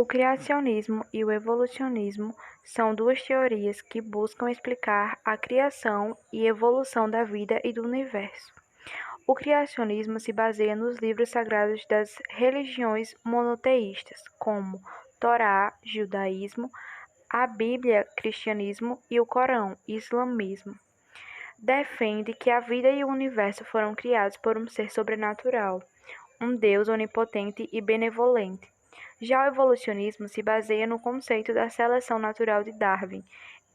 criacionismo e o evolucionismo são duas teorias que buscam explicar a criação e evolução da vida e do universo. O criacionismo se baseia nos livros sagrados das religiões monoteístas, como Torá, judaísmo, a Bíblia, cristianismo e o Corão, islamismo. Defende que a vida e o universo foram criados por um ser sobrenatural, um Deus onipotente e benevolente. Já o evolucionismo se baseia no conceito da seleção natural de Darwin,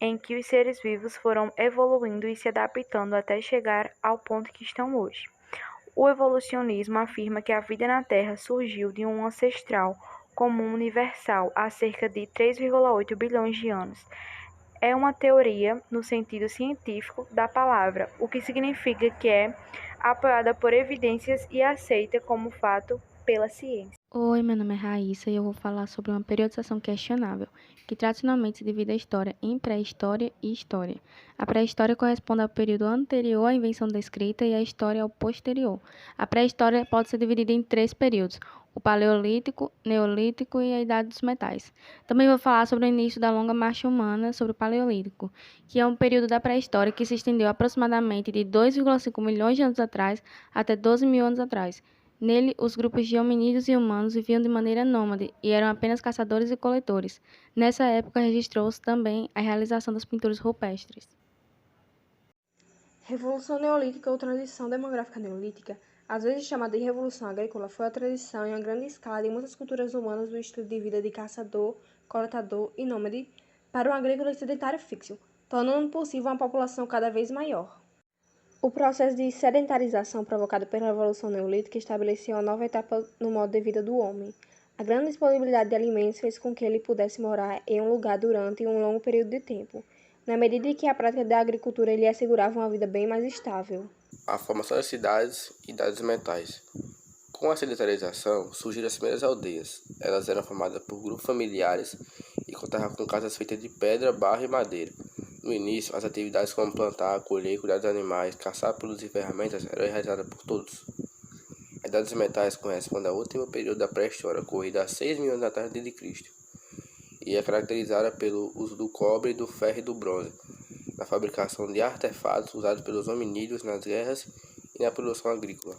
em que os seres vivos foram evoluindo e se adaptando até chegar ao ponto que estão hoje. O evolucionismo afirma que a vida na Terra surgiu de um ancestral comum universal há cerca de 3,8 bilhões de anos. É uma teoria no sentido científico da palavra, o que significa que é apoiada por evidências e aceita como fato pela ciência. Oi, meu nome é Raíssa e eu vou falar sobre uma periodização questionável, que tradicionalmente se divide a história em pré-história e história. A pré-história corresponde ao período anterior à invenção da escrita e a história ao posterior. A pré-história pode ser dividida em 3 períodos: o Paleolítico, Neolítico e a Idade dos Metais. Também vou falar sobre o início da longa marcha humana sobre o Paleolítico, que é um período da pré-história que se estendeu aproximadamente de 2,5 milhões de anos atrás até 12 mil anos atrás. Nele, os grupos de hominídeos e humanos viviam de maneira nômade e eram apenas caçadores e coletores. Nessa época, registrou-se também a realização das pinturas rupestres. Revolução Neolítica ou transição demográfica neolítica, às vezes chamada de Revolução Agrícola, foi a transição em uma grande escala de muitas culturas humanas do estilo de vida de caçador, coletador e nômade para um agrícola e sedentário fixo, tornando possível uma população cada vez maior. O processo de sedentarização provocado pela Revolução Neolítica estabeleceu uma nova etapa no modo de vida do homem. A grande disponibilidade de alimentos fez com que ele pudesse morar em um lugar durante um longo período de tempo, na medida em que a prática da agricultura lhe assegurava uma vida bem mais estável. A formação das cidades e idades mentais. Com a sedentarização, surgiram as primeiras aldeias. Elas eram formadas por grupos familiares e contavam com casas feitas de pedra, barro e madeira. No início, as atividades como plantar, colher, cuidar dos animais, caçar, produzir ferramentas eram realizadas por todos. A Idade dos Metais corresponde ao último período da pré-história, ocorrido há 6 mil anos atrás de Cristo, e é caracterizada pelo uso do cobre, do ferro e do bronze, na fabricação de artefatos usados pelos hominídeos nas guerras e na produção agrícola.